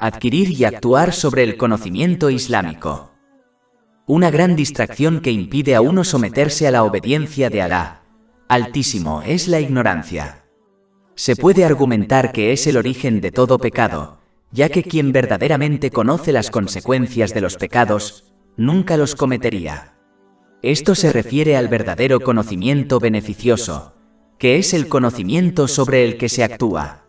Adquirir y actuar sobre el conocimiento islámico. Una gran distracción que impide a uno someterse a la obediencia de Alá Altísimo es la ignorancia. Se puede argumentar que es el origen de todo pecado, ya que quien verdaderamente conoce las consecuencias de los pecados, nunca los cometería. Esto se refiere al verdadero conocimiento beneficioso, que es el conocimiento sobre el que se actúa.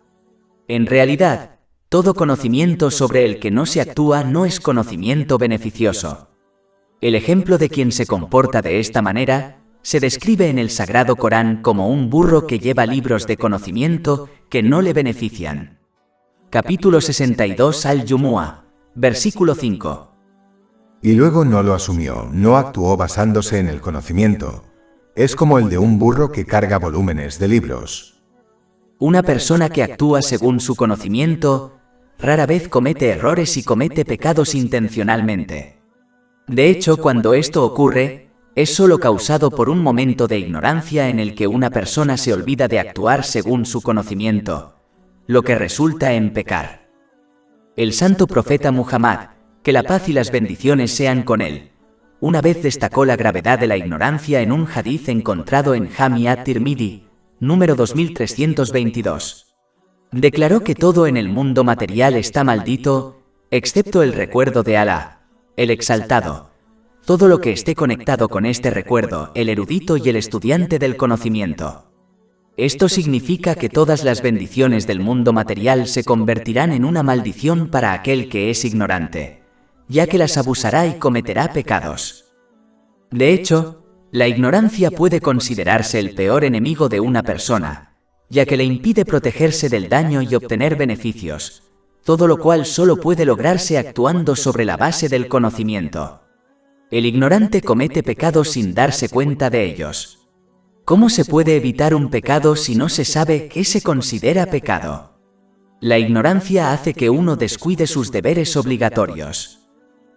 En realidad, todo conocimiento sobre el que no se actúa no es conocimiento beneficioso. El ejemplo de quien se comporta de esta manera se describe en el Sagrado Corán como un burro que lleva libros de conocimiento que no le benefician. Capítulo 62 Al-Jumu'ah, versículo 5. Y luego no lo asumió, no actuó basándose en el conocimiento. Es como el de un burro que carga volúmenes de libros. Una persona que actúa según su conocimiento rara vez comete errores y comete pecados intencionalmente. De hecho, cuando esto ocurre, es solo causado por un momento de ignorancia en el que una persona se olvida de actuar según su conocimiento, lo que resulta en pecar. El santo profeta Muhammad, que la paz y las bendiciones sean con él, una vez destacó la gravedad de la ignorancia en un hadith encontrado en Jami at-Tirmidhi, número 2322. Declaró que todo en el mundo material está maldito, excepto el recuerdo de Alá, el exaltado. Todo lo que esté conectado con este recuerdo, el erudito y el estudiante del conocimiento. Esto significa que todas las bendiciones del mundo material se convertirán en una maldición para aquel que es ignorante, ya que las abusará y cometerá pecados. De hecho, la ignorancia puede considerarse el peor enemigo de una persona, ya que le impide protegerse del daño y obtener beneficios, todo lo cual solo puede lograrse actuando sobre la base del conocimiento. El ignorante comete pecados sin darse cuenta de ellos. ¿Cómo se puede evitar un pecado si no se sabe qué se considera pecado? La ignorancia hace que uno descuide sus deberes obligatorios.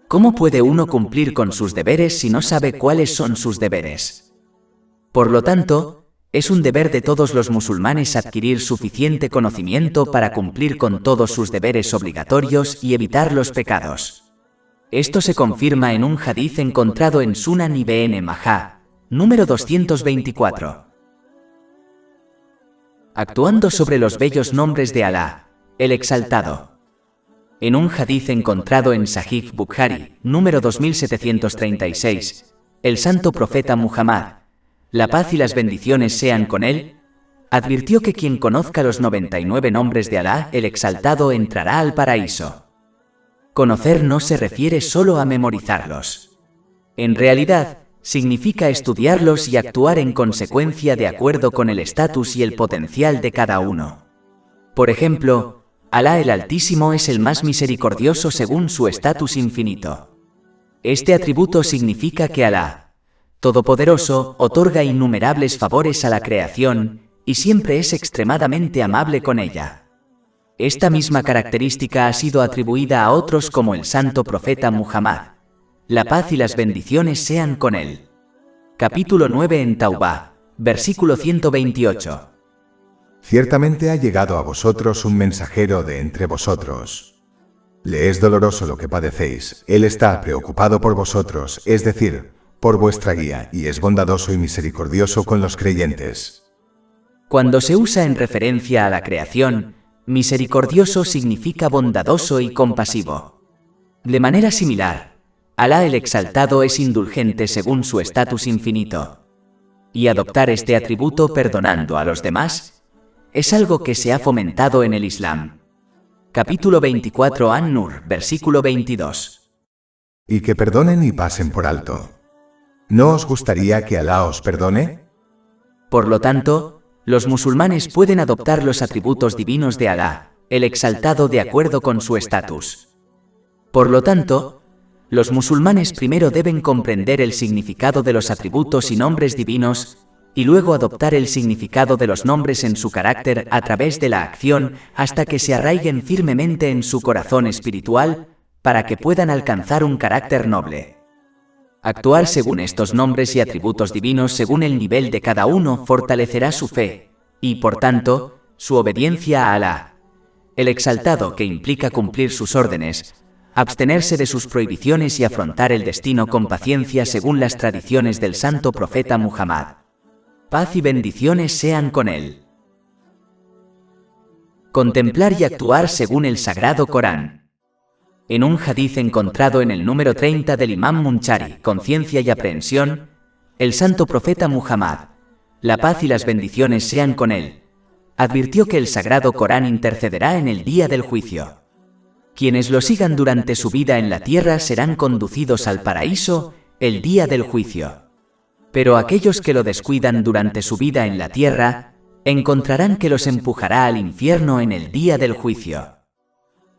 ¿Cómo puede uno cumplir con sus deberes si no sabe cuáles son sus deberes? Por lo tanto, es un deber de todos los musulmanes adquirir suficiente conocimiento para cumplir con todos sus deberes obligatorios y evitar los pecados. Esto se confirma en un hadith encontrado en Sunan Ibn Majah, número 224. Actuando sobre los bellos nombres de Alá, el exaltado. En un hadith encontrado en Sahih Bukhari, número 2736, el santo profeta Muhammad, la paz y las bendiciones sean con él, advirtió que quien conozca los 99 nombres de Alá, el exaltado, entrará al paraíso. Conocer no se refiere solo a memorizarlos. En realidad, significa estudiarlos y actuar en consecuencia de acuerdo con el estatus y el potencial de cada uno. Por ejemplo, Alá el Altísimo es el más misericordioso según su estatus infinito. Este atributo significa que Alá, Todopoderoso, otorga innumerables favores a la creación y siempre es extremadamente amable con ella. Esta misma característica ha sido atribuida a otros como el santo profeta Muhammad. La paz y las bendiciones sean con él. Capítulo 9 en Taubá, versículo 128. Ciertamente ha llegado a vosotros un mensajero de entre vosotros. Le es doloroso lo que padecéis, él está preocupado por vosotros, es decir, por vuestra guía, y es bondadoso y misericordioso con los creyentes. Cuando se usa en referencia a la creación, misericordioso significa bondadoso y compasivo. De manera similar, Alá el exaltado es indulgente según su estatus infinito. Y adoptar este atributo perdonando a los demás es algo que se ha fomentado en el Islam. Capítulo 24 An-Nur, versículo 22. Y que perdonen y pasen por alto. ¿No os gustaría que Alá os perdone? Por lo tanto, los musulmanes pueden adoptar los atributos divinos de Alá, el exaltado, de acuerdo con su estatus. Por lo tanto, los musulmanes primero deben comprender el significado de los atributos y nombres divinos, y luego adoptar el significado de los nombres en su carácter a través de la acción hasta que se arraiguen firmemente en su corazón espiritual, para que puedan alcanzar un carácter noble. Actuar según estos nombres y atributos divinos según el nivel de cada uno fortalecerá su fe, y por tanto, su obediencia a Alá. el exaltado, que implica cumplir sus órdenes, abstenerse de sus prohibiciones y afrontar el destino con paciencia según las tradiciones del santo profeta Muhammad. Paz y bendiciones sean con él. Contemplar y actuar según el Sagrado Corán. En un hadiz encontrado en el número 30 del Imam Munchari, Conciencia y Aprehensión, el santo profeta Muhammad, la paz y las bendiciones sean con él, advirtió que el Sagrado Corán intercederá en el día del juicio. Quienes lo sigan durante su vida en la tierra serán conducidos al paraíso el día del juicio. Pero aquellos que lo descuidan durante su vida en la tierra, encontrarán que los empujará al infierno en el día del juicio.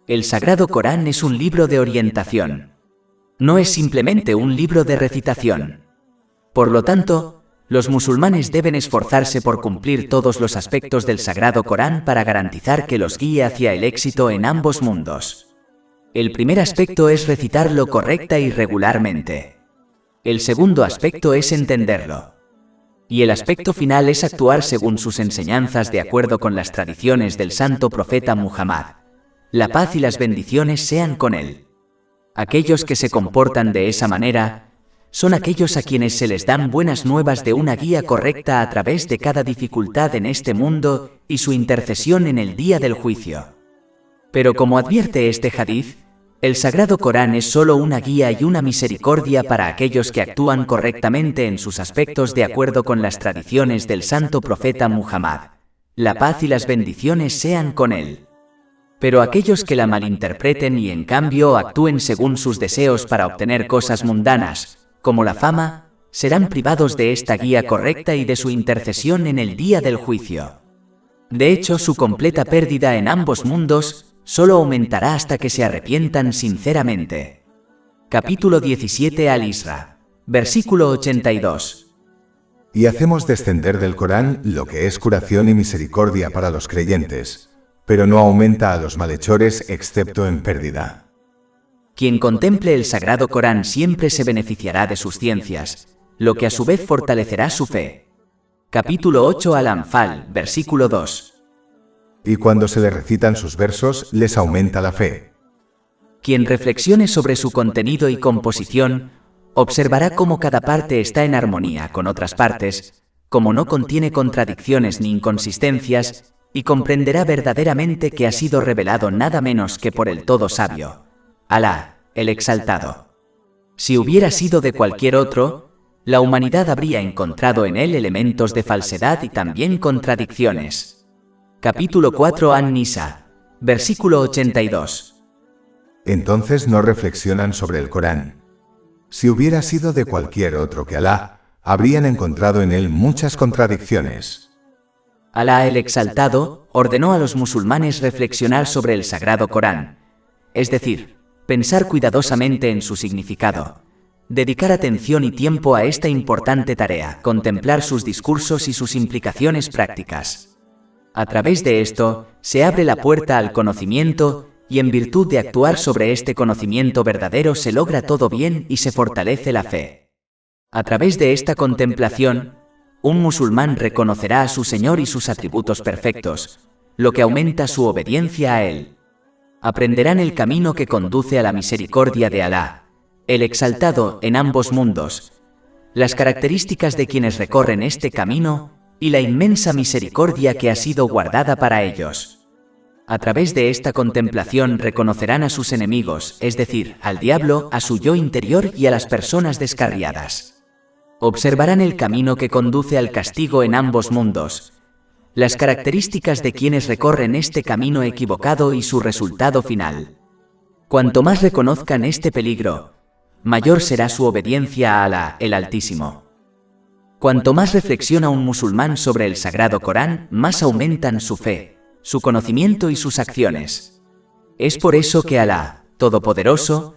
El Sagrado Corán es un libro de orientación. No es simplemente un libro de recitación. Por lo tanto, los musulmanes deben esforzarse por cumplir todos los aspectos del Sagrado Corán para garantizar que los guíe hacia el éxito en ambos mundos. El primer aspecto es recitarlo correcta y regularmente. El segundo aspecto es entenderlo. Y el aspecto final es actuar según sus enseñanzas de acuerdo con las tradiciones del santo profeta Muhammad. La paz y las bendiciones sean con él. Aquellos que se comportan de esa manera son aquellos a quienes se les dan buenas nuevas de una guía correcta a través de cada dificultad en este mundo y su intercesión en el día del juicio. Pero como advierte este hadiz, el Sagrado Corán es solo una guía y una misericordia para aquellos que actúan correctamente en sus aspectos de acuerdo con las tradiciones del santo profeta Muhammad. La paz y las bendiciones sean con él. Pero aquellos que la malinterpreten y en cambio actúen según sus deseos para obtener cosas mundanas, como la fama, serán privados de esta guía correcta y de su intercesión en el día del juicio. De hecho, su completa pérdida en ambos mundos solo aumentará hasta que se arrepientan sinceramente. Capítulo 17 Al-Isra, versículo 82. Y hacemos descender del Corán lo que es curación y misericordia para los creyentes, pero no aumenta a los malhechores excepto en pérdida. Quien contemple el Sagrado Corán siempre se beneficiará de sus ciencias, lo que a su vez fortalecerá su fe. Capítulo 8 Al-Anfal, versículo 2. Y cuando se le recitan sus versos, les aumenta la fe. Quien reflexione sobre su contenido y composición, observará cómo cada parte está en armonía con otras partes, cómo no contiene contradicciones ni inconsistencias, y comprenderá verdaderamente que ha sido revelado nada menos que por el todo sabio, Alá, el exaltado. Si hubiera sido de cualquier otro, la humanidad habría encontrado en él elementos de falsedad y también contradicciones. Capítulo 4 An-Nisa, versículo 82. Entonces no reflexionan sobre el Corán. Si hubiera sido de cualquier otro que Alá, habrían encontrado en él muchas contradicciones. Alá el exaltado ordenó a los musulmanes reflexionar sobre el Sagrado Corán, es decir, pensar cuidadosamente en su significado, dedicar atención y tiempo a esta importante tarea, contemplar sus discursos y sus implicaciones prácticas. A través de esto, se abre la puerta al conocimiento y en virtud de actuar sobre este conocimiento verdadero se logra todo bien y se fortalece la fe. A través de esta contemplación, un musulmán reconocerá a su Señor y sus atributos perfectos, lo que aumenta su obediencia a Él. Aprenderán el camino que conduce a la misericordia de Alá, el exaltado en ambos mundos, las características de quienes recorren este camino y la inmensa misericordia que ha sido guardada para ellos. A través de esta contemplación reconocerán a sus enemigos, es decir, al diablo, a su yo interior y a las personas descarriadas. Observarán el camino que conduce al castigo en ambos mundos, las características de quienes recorren este camino equivocado y su resultado final. Cuanto más reconozcan este peligro, mayor será su obediencia a Alá, el Altísimo. Cuanto más reflexiona un musulmán sobre el Sagrado Corán, más aumentan su fe, su conocimiento y sus acciones. Es por eso que Alá, Todopoderoso,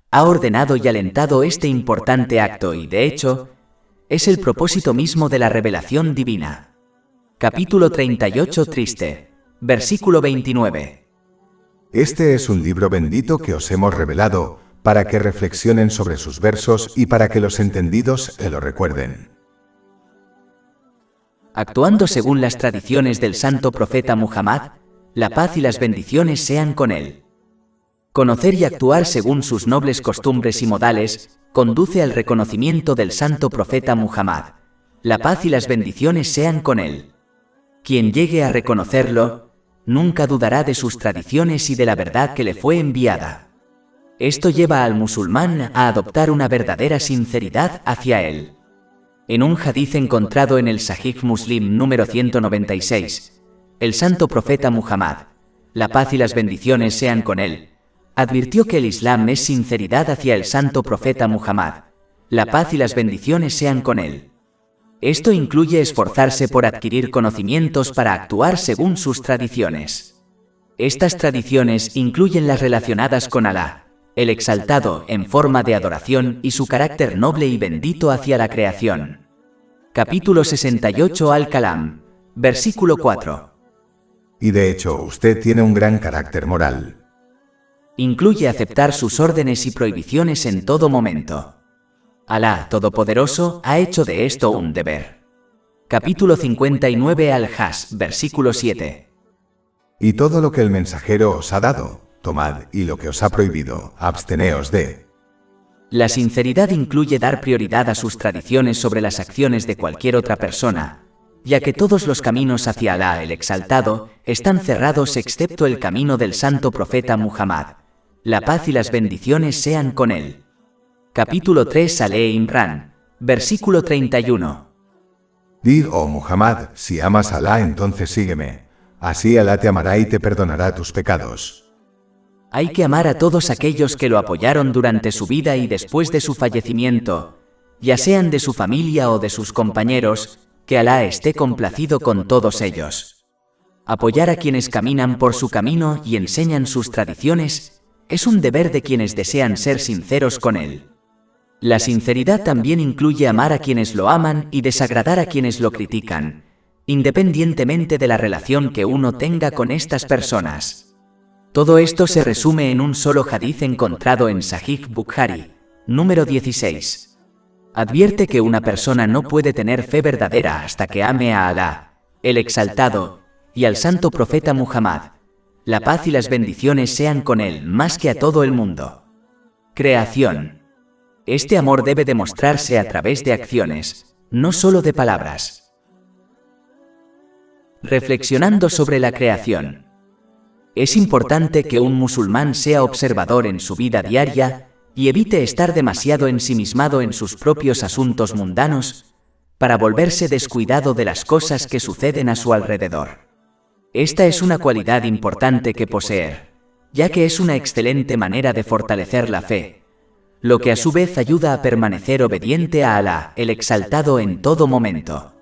ha ordenado y alentado este importante acto y, de hecho, es el propósito mismo de la revelación divina. Capítulo 38 Triste, versículo 29. Este es un libro bendito que os hemos revelado, para que reflexionen sobre sus versos y para que los entendidos se lo recuerden. Actuando según las tradiciones del santo profeta Muhammad, la paz y las bendiciones sean con él. Conocer y actuar según sus nobles costumbres y modales conduce al reconocimiento del santo profeta Muhammad, la paz y las bendiciones sean con él. Quien llegue a reconocerlo, nunca dudará de sus tradiciones y de la verdad que le fue enviada. Esto lleva al musulmán a adoptar una verdadera sinceridad hacia él. En un hadiz encontrado en el Sahih Muslim número 196, el santo profeta Muhammad, la paz y las bendiciones sean con él, advirtió que el Islam es sinceridad hacia el santo profeta Muhammad, la paz y las bendiciones sean con él. Esto incluye esforzarse por adquirir conocimientos para actuar según sus tradiciones. Estas tradiciones incluyen las relacionadas con Alá, el exaltado en forma de adoración y su carácter noble y bendito hacia la creación. Capítulo 68 Al-Kalam, versículo 4. Y de hecho, usted tiene un gran carácter moral. Incluye aceptar sus órdenes y prohibiciones en todo momento. Alá Todopoderoso ha hecho de esto un deber. Capítulo 59 Al-Hajj, versículo 7. Y todo lo que el mensajero os ha dado, tomad, y lo que os ha prohibido, absteneos de. La sinceridad incluye dar prioridad a sus tradiciones sobre las acciones de cualquier otra persona, ya que todos los caminos hacia Alá el Exaltado están cerrados excepto el camino del santo profeta Muhammad. La paz y las bendiciones sean con él. Capítulo 3 Al-Imran, versículo 31. Di, oh Muhammad, si amas a Alá, entonces sígueme. Así Alá te amará y te perdonará tus pecados. Hay que amar a todos aquellos que lo apoyaron durante su vida y después de su fallecimiento, ya sean de su familia o de sus compañeros, que Alá esté complacido con todos ellos. Apoyar a quienes caminan por su camino y enseñan sus tradiciones es un deber de quienes desean ser sinceros con él. La sinceridad también incluye amar a quienes lo aman y desagradar a quienes lo critican, independientemente de la relación que uno tenga con estas personas. Todo esto se resume en un solo hadiz encontrado en Sahih Bukhari, número 16. Advierte que una persona no puede tener fe verdadera hasta que ame a Alá, el Exaltado, y al santo profeta Muhammad. La paz y las bendiciones sean con él más que a todo el mundo. Creación. Este amor debe demostrarse a través de acciones, no solo de palabras. Reflexionando sobre la creación. Es importante que un musulmán sea observador en su vida diaria y evite estar demasiado ensimismado en sus propios asuntos mundanos para volverse descuidado de las cosas que suceden a su alrededor. Esta es una cualidad importante que poseer, ya que es una excelente manera de fortalecer la fe, lo que a su vez ayuda a permanecer obediente a Alá, el Exaltado en todo momento.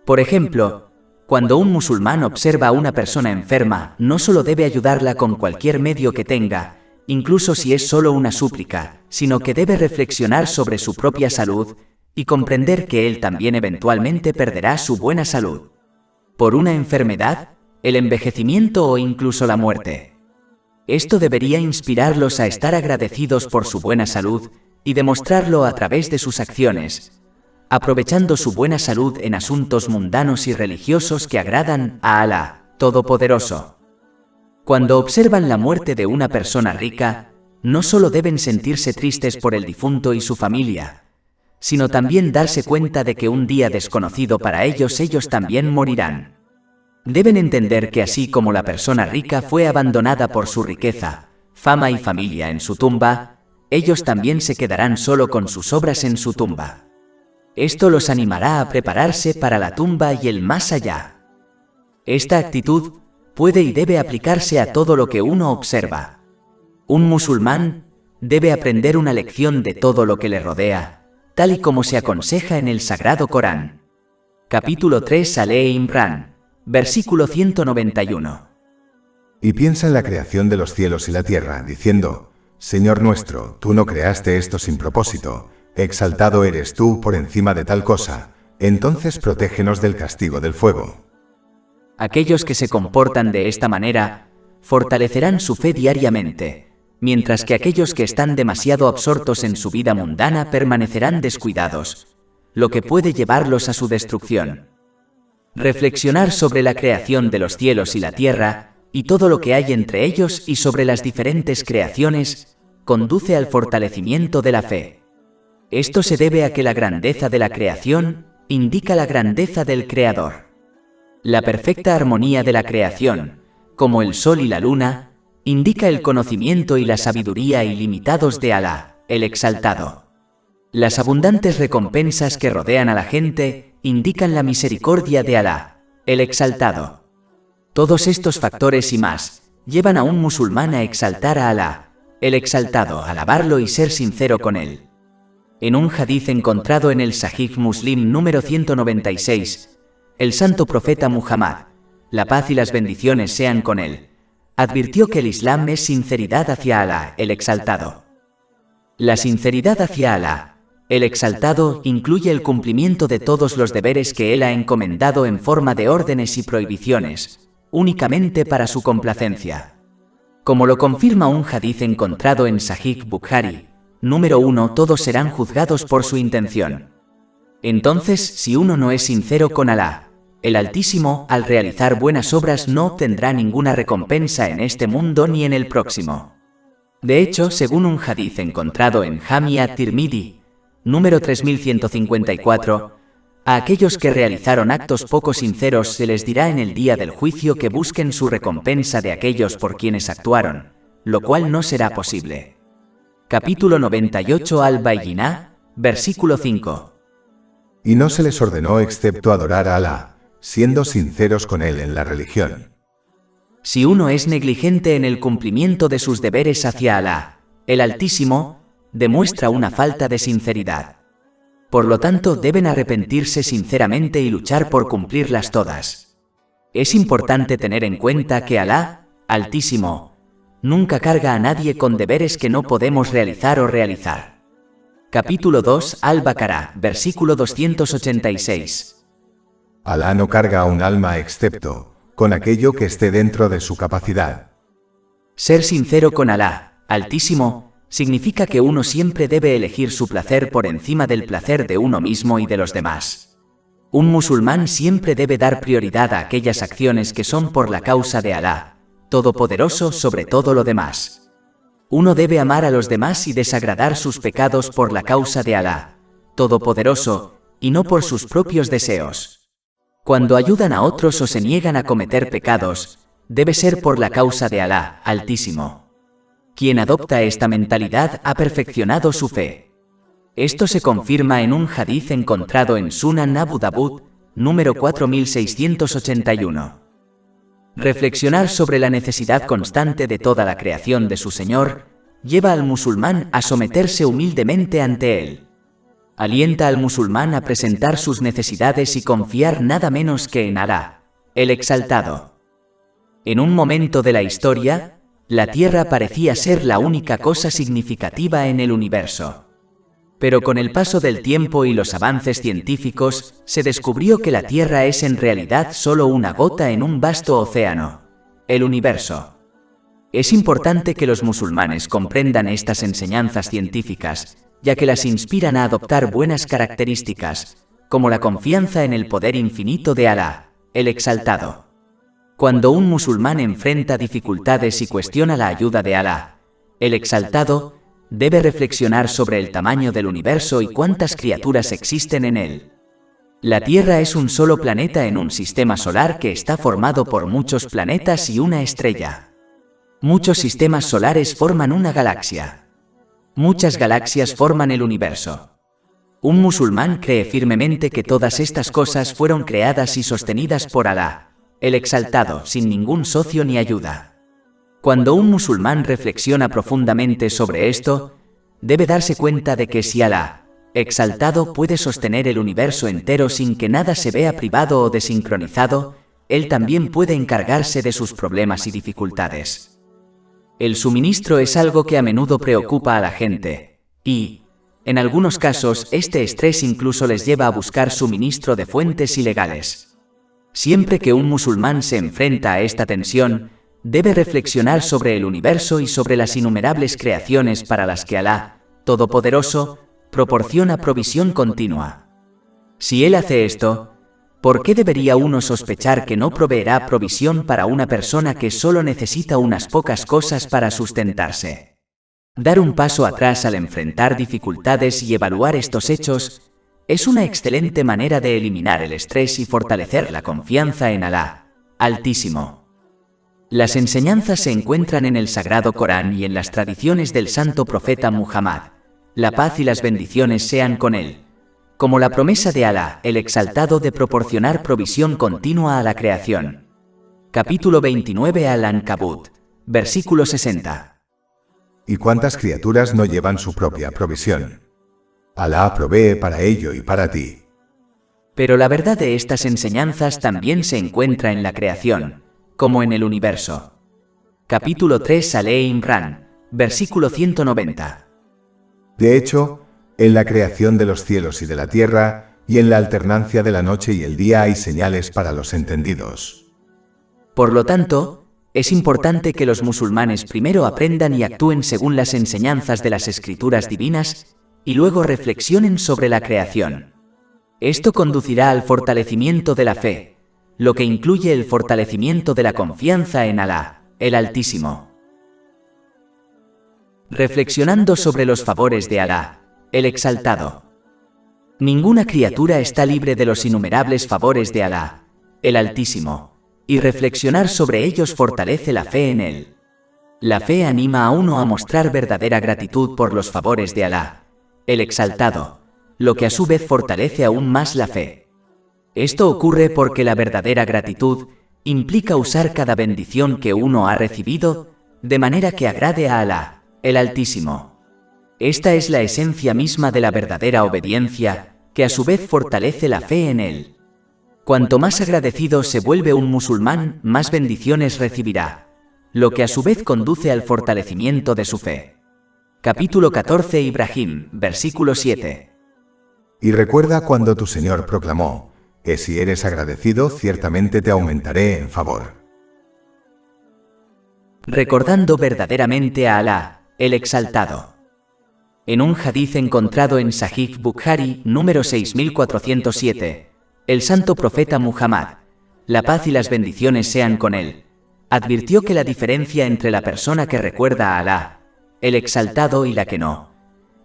Por ejemplo, cuando un musulmán observa a una persona enferma, no solo debe ayudarla con cualquier medio que tenga, incluso si es solo una súplica, sino que debe reflexionar sobre su propia salud y comprender que él también eventualmente perderá su buena salud. Por una enfermedad, el envejecimiento o incluso la muerte. Esto debería inspirarlos a estar agradecidos por su buena salud y demostrarlo a través de sus acciones, aprovechando su buena salud en asuntos mundanos y religiosos que agradan a Alá, Todopoderoso. Cuando observan la muerte de una persona rica, no solo deben sentirse tristes por el difunto y su familia, sino también darse cuenta de que un día desconocido para ellos también morirán. Deben entender que así como la persona rica fue abandonada por su riqueza, fama y familia en su tumba, ellos también se quedarán solo con sus obras en su tumba. Esto los animará a prepararse para la tumba y el más allá. Esta actitud puede y debe aplicarse a todo lo que uno observa. Un musulmán debe aprender una lección de todo lo que le rodea, tal y como se aconseja en el Sagrado Corán. Capítulo 3 Al-Imran, versículo 191. Y piensa en la creación de los cielos y la tierra, diciendo, Señor nuestro, tú no creaste esto sin propósito. Exaltado eres tú por encima de tal cosa, entonces protégenos del castigo del fuego. Aquellos que se comportan de esta manera, fortalecerán su fe diariamente, mientras que aquellos que están demasiado absortos en su vida mundana permanecerán descuidados, lo que puede llevarlos a su destrucción. Reflexionar sobre la creación de los cielos y la tierra y todo lo que hay entre ellos y sobre las diferentes creaciones, conduce al fortalecimiento de la fe. Esto se debe a que la grandeza de la creación indica la grandeza del Creador. La perfecta armonía de la creación, como el sol y la luna, indica el conocimiento y la sabiduría ilimitados de Alá, el Exaltado. Las abundantes recompensas que rodean a la gente indican la misericordia de Alá, el Exaltado. Todos estos factores y más llevan a un musulmán a exaltar a Alá, el Exaltado, alabarlo y ser sincero con él. En un hadith encontrado en el Sahih Muslim número 196, el santo profeta Muhammad, la paz y las bendiciones sean con él, advirtió que el Islam es sinceridad hacia Alá, el Exaltado. La sinceridad hacia Alá, el Exaltado, incluye el cumplimiento de todos los deberes que él ha encomendado en forma de órdenes y prohibiciones, únicamente para su complacencia. Como lo confirma un hadith encontrado en Sahih Bukhari, número 1, todos serán juzgados por su intención. Entonces, si uno no es sincero con Alá, el Altísimo, al realizar buenas obras no obtendrá ninguna recompensa en este mundo ni en el próximo. De hecho, según un hadith encontrado en Jami at-Tirmidhi, número 3154, a aquellos que realizaron actos poco sinceros se les dirá en el día del juicio que busquen su recompensa de aquellos por quienes actuaron, lo cual no será posible. Capítulo 98 Al-Bayyinah, versículo 5. Y no se les ordenó excepto adorar a Alá, siendo sinceros con él en la religión. Si uno es negligente en el cumplimiento de sus deberes hacia Alá, el Altísimo, demuestra una falta de sinceridad. Por lo tanto, deben arrepentirse sinceramente y luchar por cumplirlas todas. Es importante tener en cuenta que Alá, Altísimo, nunca carga a nadie con deberes que no podemos realizar o realizar. Capítulo 2 Al-Baqarah, versículo 286. Alá no carga a un alma excepto con aquello que esté dentro de su capacidad. Ser sincero con Alá, Altísimo, significa que uno siempre debe elegir su placer por encima del placer de uno mismo y de los demás. Un musulmán siempre debe dar prioridad a aquellas acciones que son por la causa de Alá, Todopoderoso sobre todo lo demás. Uno debe amar a los demás y desagradar sus pecados por la causa de Alá, Todopoderoso, y no por sus propios deseos. Cuando ayudan a otros o se niegan a cometer pecados, debe ser por la causa de Alá, Altísimo. Quien adopta esta mentalidad ha perfeccionado su fe. Esto se confirma en un hadith encontrado en Sunan Abu Dawud, número 4681. Reflexionar sobre la necesidad constante de toda la creación de su Señor lleva al musulmán a someterse humildemente ante él. Alienta al musulmán a presentar sus necesidades y confiar nada menos que en Alá, el Exaltado. En un momento de la historia, la Tierra parecía ser la única cosa significativa en el universo. Pero con el paso del tiempo y los avances científicos, se descubrió que la Tierra es en realidad solo una gota en un vasto océano, el universo. Es importante que los musulmanes comprendan estas enseñanzas científicas, ya que las inspiran a adoptar buenas características, como la confianza en el poder infinito de Alá, el Exaltado. Cuando un musulmán enfrenta dificultades y cuestiona la ayuda de Alá, el Exaltado, debe reflexionar sobre el tamaño del universo y cuántas criaturas existen en él. La Tierra es un solo planeta en un sistema solar que está formado por muchos planetas y una estrella. Muchos sistemas solares forman una galaxia. Muchas galaxias forman el universo. Un musulmán cree firmemente que todas estas cosas fueron creadas y sostenidas por Alá, el Exaltado, sin ningún socio ni ayuda. Cuando un musulmán reflexiona profundamente sobre esto, debe darse cuenta de que si Alá, Exaltado, puede sostener el universo entero sin que nada se vea privado o desincronizado, él también puede encargarse de sus problemas y dificultades. El suministro es algo que a menudo preocupa a la gente, y, en algunos casos, este estrés incluso les lleva a buscar suministro de fuentes ilegales. Siempre que un musulmán se enfrenta a esta tensión, debe reflexionar sobre el universo y sobre las innumerables creaciones para las que Alá, Todopoderoso, proporciona provisión continua. Si él hace esto, ¿Por qué debería uno sospechar que no proveerá provisión para una persona que solo necesita unas pocas cosas para sustentarse? Dar un paso atrás al enfrentar dificultades y evaluar estos hechos es una excelente manera de eliminar el estrés y fortalecer la confianza en Alá, Altísimo. Las enseñanzas se encuentran en el Sagrado Corán y en las tradiciones del Santo Profeta Muhammad, la paz y las bendiciones sean con él, como la promesa de Alá, el Exaltado, de proporcionar provisión continua a la creación. Capítulo 29 Al-Ankabut, versículo 60. ¿Y cuántas criaturas no llevan su propia provisión? Alá provee para ello y para ti. Pero la verdad de estas enseñanzas también se encuentra en la creación, como en el universo. Capítulo 3 Al-Imran, versículo 190. De hecho, en la creación de los cielos y de la tierra, y en la alternancia de la noche y el día hay señales para los entendidos. Por lo tanto, es importante que los musulmanes primero aprendan y actúen según las enseñanzas de las escrituras divinas, y luego reflexionen sobre la creación. Esto conducirá al fortalecimiento de la fe, lo que incluye el fortalecimiento de la confianza en Alá, el Altísimo. Reflexionando sobre los favores de Alá, el Exaltado. Ninguna criatura está libre de los innumerables favores de Alá, el Altísimo, y reflexionar sobre ellos fortalece la fe en él. La fe anima a uno a mostrar verdadera gratitud por los favores de Alá, el Exaltado, lo que a su vez fortalece aún más la fe. Esto ocurre porque la verdadera gratitud implica usar cada bendición que uno ha recibido de manera que agrade a Alá, el Altísimo. Esta es la esencia misma de la verdadera obediencia, que a su vez fortalece la fe en él. Cuanto más agradecido se vuelve un musulmán, más bendiciones recibirá, lo que a su vez conduce al fortalecimiento de su fe. Capítulo 14 Ibrahim, versículo 7. Y recuerda cuando tu Señor proclamó, que si eres agradecido, ciertamente te aumentaré en favor. Recordando verdaderamente a Alá, el Exaltado. En un hadiz encontrado en Sahih Bukhari, número 6407, el santo profeta Muhammad, la paz y las bendiciones sean con él, advirtió que la diferencia entre la persona que recuerda a Alá, el Exaltado, y la que no,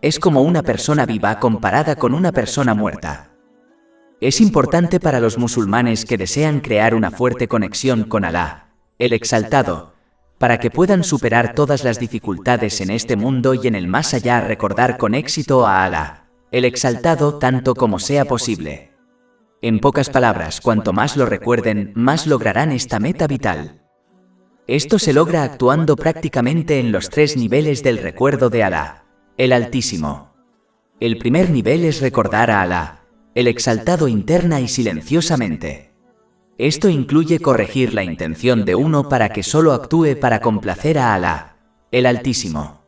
es como una persona viva comparada con una persona muerta. Es importante para los musulmanes que desean crear una fuerte conexión con Alá, el Exaltado, para que puedan superar todas las dificultades en este mundo y en el más allá, recordar con éxito a Alá, el Exaltado, tanto como sea posible. En pocas palabras, cuanto más lo recuerden, más lograrán esta meta vital. Esto se logra actuando prácticamente en los tres niveles del recuerdo de Alá, el Altísimo. El primer nivel es recordar a Alá, el Exaltado, interna y silenciosamente. Esto incluye corregir la intención de uno para que solo actúe para complacer a Alá, el Altísimo.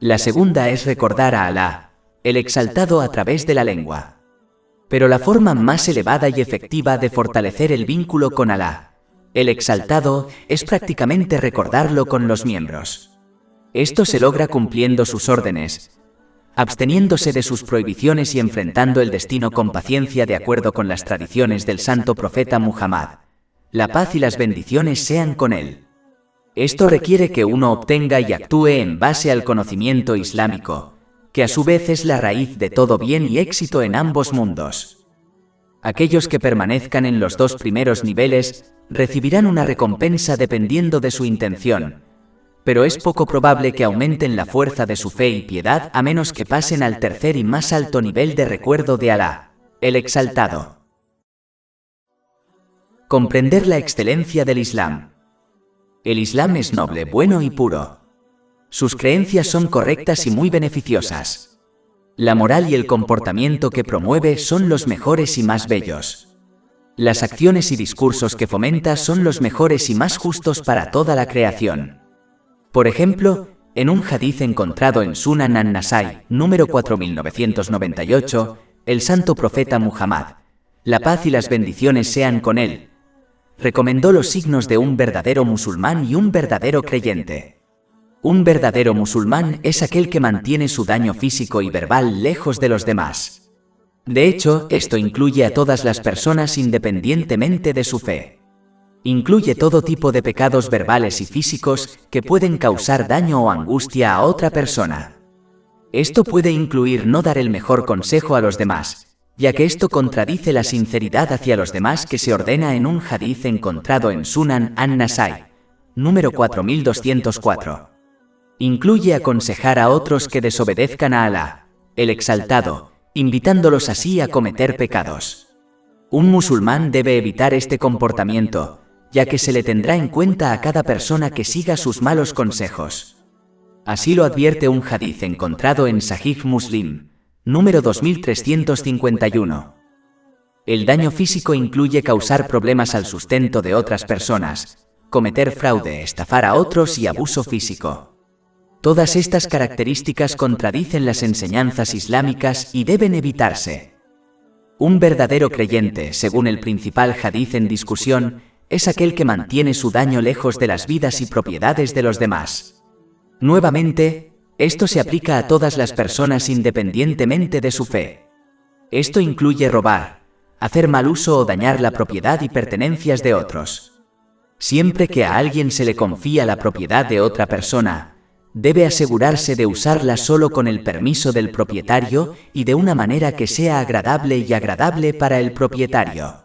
La segunda es recordar a Alá, el Exaltado, a través de la lengua. Pero la forma más elevada y efectiva de fortalecer el vínculo con Alá, el Exaltado, es prácticamente recordarlo con los miembros. Esto se logra cumpliendo sus órdenes, absteniéndose de sus prohibiciones y enfrentando el destino con paciencia de acuerdo con las tradiciones del santo profeta Muhammad. La paz y las bendiciones sean con él. Esto requiere que uno obtenga y actúe en base al conocimiento islámico, que a su vez es la raíz de todo bien y éxito en ambos mundos. Aquellos que permanezcan en los dos primeros niveles recibirán una recompensa dependiendo de su intención, pero es poco probable que aumenten la fuerza de su fe y piedad a menos que pasen al tercer y más alto nivel de recuerdo de Alá, el Exaltado. Comprender la excelencia del Islam. El Islam es noble, bueno y puro. Sus creencias son correctas y muy beneficiosas. La moral y el comportamiento que promueve son los mejores y más bellos. Las acciones y discursos que fomenta son los mejores y más justos para toda la creación. Por ejemplo, en un hadiz encontrado en Sunan an-Nasai, número 4998, el santo profeta Muhammad, la paz y las bendiciones sean con él, recomendó los signos de un verdadero musulmán y un verdadero creyente. Un verdadero musulmán es aquel que mantiene su daño físico y verbal lejos de los demás. De hecho, esto incluye a todas las personas independientemente de su fe. Incluye todo tipo de pecados verbales y físicos que pueden causar daño o angustia a otra persona. Esto puede incluir no dar el mejor consejo a los demás, ya que esto contradice la sinceridad hacia los demás que se ordena en un hadith encontrado en Sunan an-Nasai, número 4204. Incluye aconsejar a otros que desobedezcan a Alá, el Exaltado, invitándolos así a cometer pecados. Un musulmán debe evitar este comportamiento, ya que se le tendrá en cuenta a cada persona que siga sus malos consejos. Así lo advierte un hadith encontrado en Sahih Muslim, número 2351. El daño físico incluye causar problemas al sustento de otras personas, cometer fraude, estafar a otros y abuso físico. Todas estas características contradicen las enseñanzas islámicas y deben evitarse. Un verdadero creyente, según el principal hadith en discusión, es aquel que mantiene su daño lejos de las vidas y propiedades de los demás. Nuevamente, esto se aplica a todas las personas independientemente de su fe. Esto incluye robar, hacer mal uso o dañar la propiedad y pertenencias de otros. Siempre que a alguien se le confía la propiedad de otra persona, debe asegurarse de usarla solo con el permiso del propietario y de una manera que sea agradable para el propietario.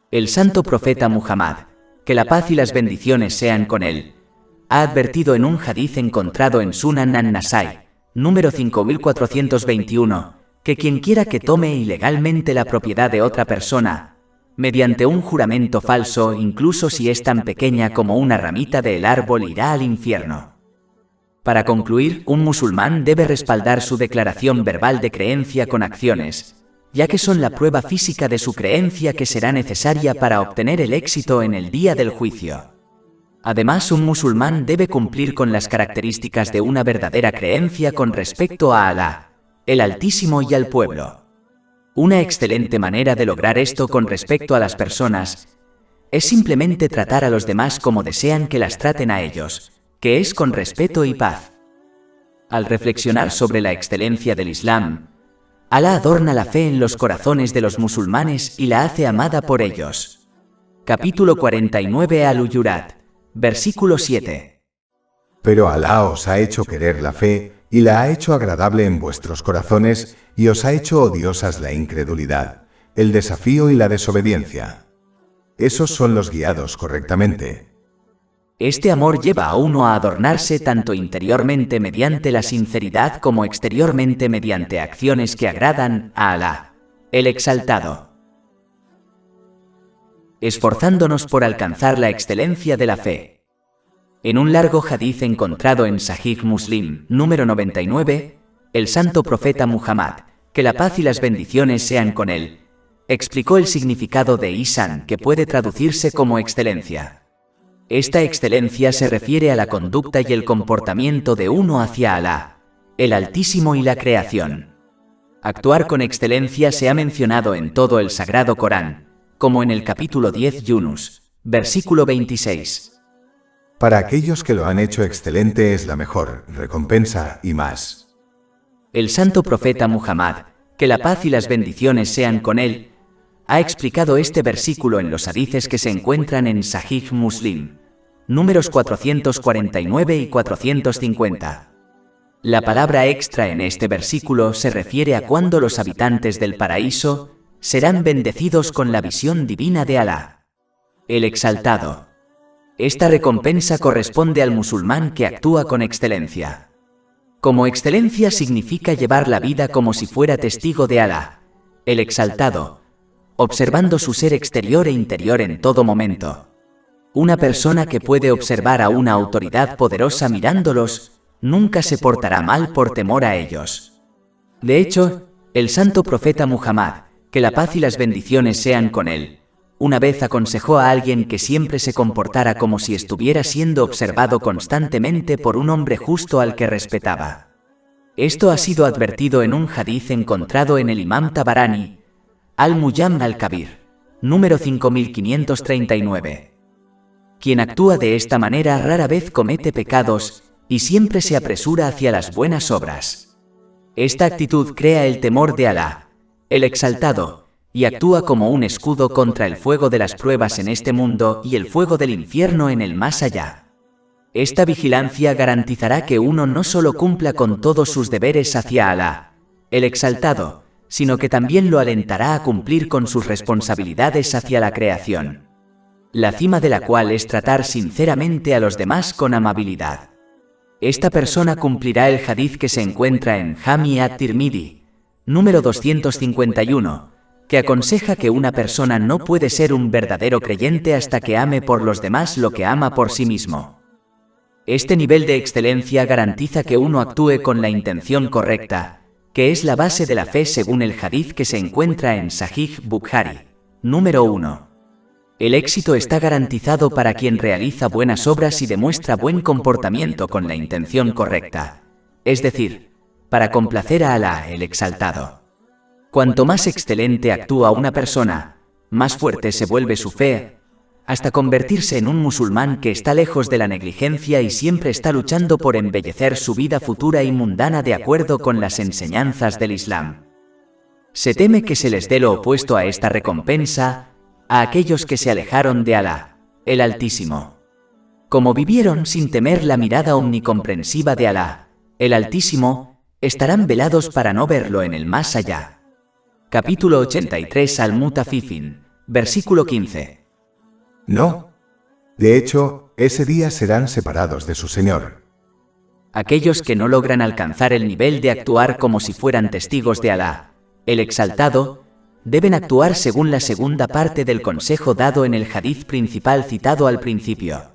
El santo profeta Muhammad, que la paz y las bendiciones sean con él, ha advertido en un hadith encontrado en Sunan an-Nasai, número 5421, que quien quiera que tome ilegalmente la propiedad de otra persona, mediante un juramento falso, incluso si es tan pequeña como una ramita del árbol, irá al infierno. Para concluir, un musulmán debe respaldar su declaración verbal de creencia con acciones, ya que son la prueba física de su creencia que será necesaria para obtener el éxito en el día del juicio. Además, un musulmán debe cumplir con las características de una verdadera creencia con respecto a Alá, el Altísimo, y al pueblo. Una excelente manera de lograr esto con respecto a las personas es simplemente tratar a los demás como desean que las traten a ellos, que es con respeto y paz. Al reflexionar sobre la excelencia del Islam, Alá adorna la fe en los corazones de los musulmanes y la hace amada por ellos. Capítulo 49 Al-Hujurat, versículo 7. Pero Alá os ha hecho querer la fe y la ha hecho agradable en vuestros corazones y os ha hecho odiosas la incredulidad, el desafío y la desobediencia. Esos son los guiados correctamente. Este amor lleva a uno a adornarse tanto interiormente mediante la sinceridad como exteriormente mediante acciones que agradan a Alá, el Exaltado, esforzándonos por alcanzar la excelencia de la fe. En un largo hadith encontrado en Sahih Muslim, número 99, el santo profeta Muhammad, que la paz y las bendiciones sean con él, explicó el significado de ihsan, que puede traducirse como excelencia. Esta excelencia se refiere a la conducta y el comportamiento de uno hacia Alá, el Altísimo, y la creación. Actuar con excelencia se ha mencionado en todo el Sagrado Corán, como en el capítulo 10 Yunus, versículo 26. Para aquellos que lo han hecho excelente es la mejor recompensa y más. El santo profeta Muhammad, que la paz y las bendiciones sean con él, ha explicado este versículo en los hadices que se encuentran en Sahih Muslim, números 449 y 450. La palabra extra en este versículo se refiere a cuando los habitantes del paraíso serán bendecidos con la visión divina de Alá, el Exaltado. Esta recompensa corresponde al musulmán que actúa con excelencia. Como excelencia significa llevar la vida como si fuera testigo de Alá, el Exaltado, observando su ser exterior e interior en todo momento. Una persona que puede observar a una autoridad poderosa mirándolos, nunca se portará mal por temor a ellos. De hecho, el santo profeta Muhammad, que la paz y las bendiciones sean con él, una vez aconsejó a alguien que siempre se comportara como si estuviera siendo observado constantemente por un hombre justo al que respetaba. Esto ha sido advertido en un hadith encontrado en el Imam Tabarani, Al-Mujam al-Kabir, número 5539. Quien actúa de esta manera rara vez comete pecados y siempre se apresura hacia las buenas obras. Esta actitud crea el temor de Alá, el Exaltado, y actúa como un escudo contra el fuego de las pruebas en este mundo y el fuego del infierno en el más allá. Esta vigilancia garantizará que uno no solo cumpla con todos sus deberes hacia Alá, el Exaltado, sino que también lo alentará a cumplir con sus responsabilidades hacia la creación, la cima de la cual es tratar sinceramente a los demás con amabilidad. Esta persona cumplirá el hadith que se encuentra en Jami at-Tirmidhi, número 251, que aconseja que una persona no puede ser un verdadero creyente hasta que ame por los demás lo que ama por sí mismo. Este nivel de excelencia garantiza que uno actúe con la intención correcta, que es la base de la fe según el hadith que se encuentra en Sahih Bukhari, número 1. El éxito está garantizado para quien realiza buenas obras y demuestra buen comportamiento con la intención correcta, es decir, para complacer a Alá el Exaltado. Cuanto más excelente actúa una persona, más fuerte se vuelve su fe, hasta convertirse en un musulmán que está lejos de la negligencia y siempre está luchando por embellecer su vida futura y mundana de acuerdo con las enseñanzas del Islam. Se teme que se les dé lo opuesto a esta recompensa a aquellos que se alejaron de Alá, el Altísimo. Como vivieron sin temer la mirada omnicomprensiva de Alá, el Altísimo, estarán velados para no verlo en el más allá. Capítulo 83 Al-Mutafifin, versículo 15. No. De hecho, ese día serán separados de su Señor. Aquellos que no logran alcanzar el nivel de actuar como si fueran testigos de Alá, el Exaltado, deben actuar según la segunda parte del consejo dado en el hadith principal citado al principio.